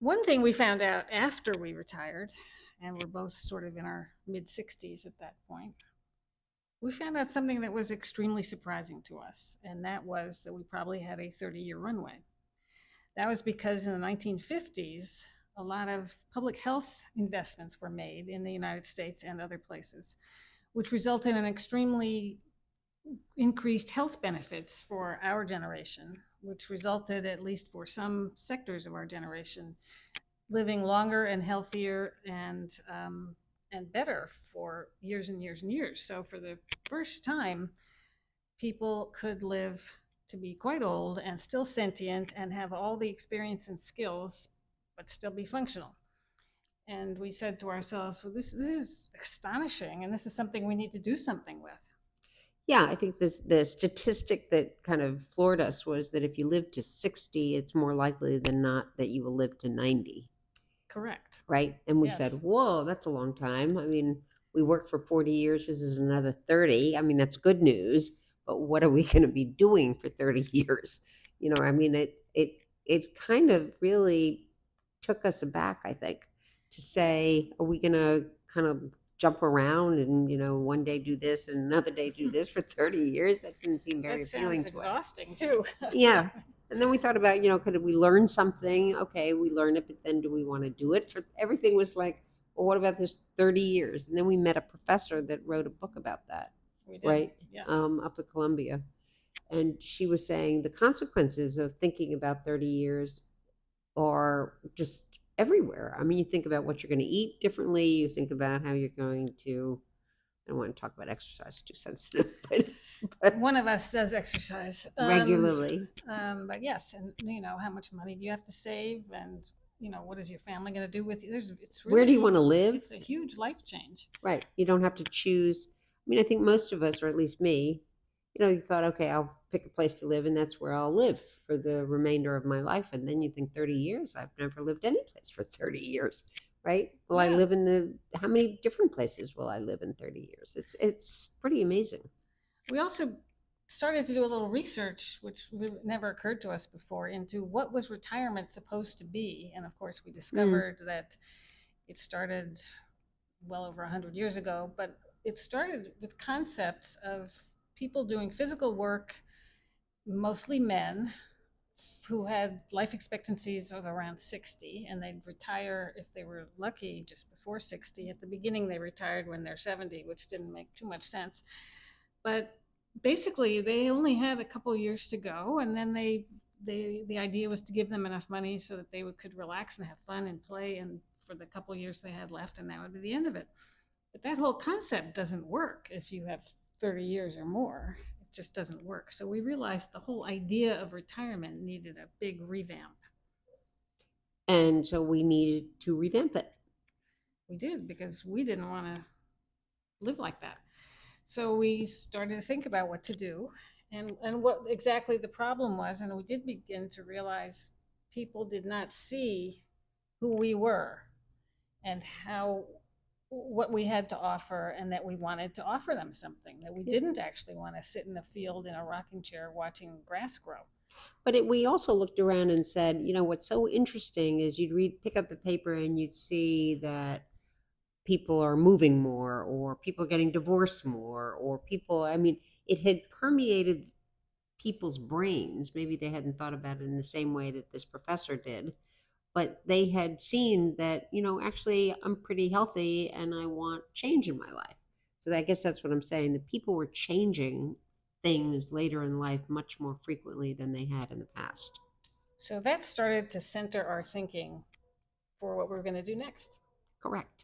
One thing we found out after we retired, and we're both sort of in our mid 60s at that point, we found out something that was extremely surprising to us, and that was that we probably had a 30-year runway. That was because in the 1950s, a lot of public health investments were made in the United States and other places, which resulted in extremely increased health benefits for our generation, which resulted, at least for some sectors of our generation, living longer and healthier and better for years and years and years. So for the first time, people could live to be quite old and still sentient and have all the experience and skills, but still be functional. And we said to ourselves, well, this is astonishing, and this is something we need to do something with. Yeah, I think the statistic that kind of floored us was that if you live to 60, it's more likely than not that you will live to 90, Correct. right? And we said, Yes. whoa, that's a long time. I mean, we worked for 40 years. This is another 30. I mean, that's good news, but what are we going to be doing for 30 years? I mean, it kind of really took us aback, I think, to say, are we going to kind of jump around and, one day do this and another day do this for 30 years? That didn't seem That very sounds appealing to us. exhausting too. Yeah. And then we thought about, could we learn something? Okay, we learn it, but then do we want to do it? For everything was like, well, what about this 30 years? And then we met a professor that wrote a book about that, We did. right? Yes. Up at Columbia. And she was saying the consequences of thinking about 30 years are just everywhere. I mean, you think about what you're going to eat differently, you think about how you're going to, I don't want to talk about exercise, too sensitive, but One of us does exercise regularly. but yes, and how much money do you have to save, and what is your family going to do with you? It's Where do you really, want to live? it's a huge life change. Right. You don't have to choose. I mean, I think most of us, or at least me, you thought, okay, I'll pick a place to live and that's where I'll live for the remainder of my life. And then you think 30 years, I've never lived any place for 30 years, right? Will I Yeah. live how many different places will I live in 30 years? It's pretty amazing. We also started to do a little research, which never occurred to us before, into what was retirement supposed to be. And of course, we Mm. discovered that it started well over 100 years ago, but it started with concepts of people doing physical work, mostly men, who had life expectancies of around 60, and they'd retire if they were lucky just before 60. At the beginning, they retired when they're 70, which didn't make too much sense. But basically, they only had a couple years to go, and then the idea was to give them enough money so that they could relax and have fun and play, and for the couple years they had left, and that would be the end of it. But that whole concept doesn't work if you have 30 years or more. It just doesn't work. So we realized the whole idea of retirement needed a big revamp. And so we needed to revamp it. We did, because we didn't want to live like that. So we started to think about what to do and what exactly the problem was. And we did begin to realize people did not see who we were and what we had to offer, and that we wanted to offer them something, that we didn't actually want to sit in a field in a rocking chair watching grass grow. But we also looked around and said, what's so interesting is pick up the paper and you'd see that people are moving more, or people are getting divorced more, or I mean, it had permeated people's brains. Maybe they hadn't thought about it in the same way that this professor did, but they had seen that, actually I'm pretty healthy and I want change in my life. So I guess that's what I'm saying. The people were changing things later in life much more frequently than they had in the past. So that started to center our thinking for what we we're going to do next. Correct.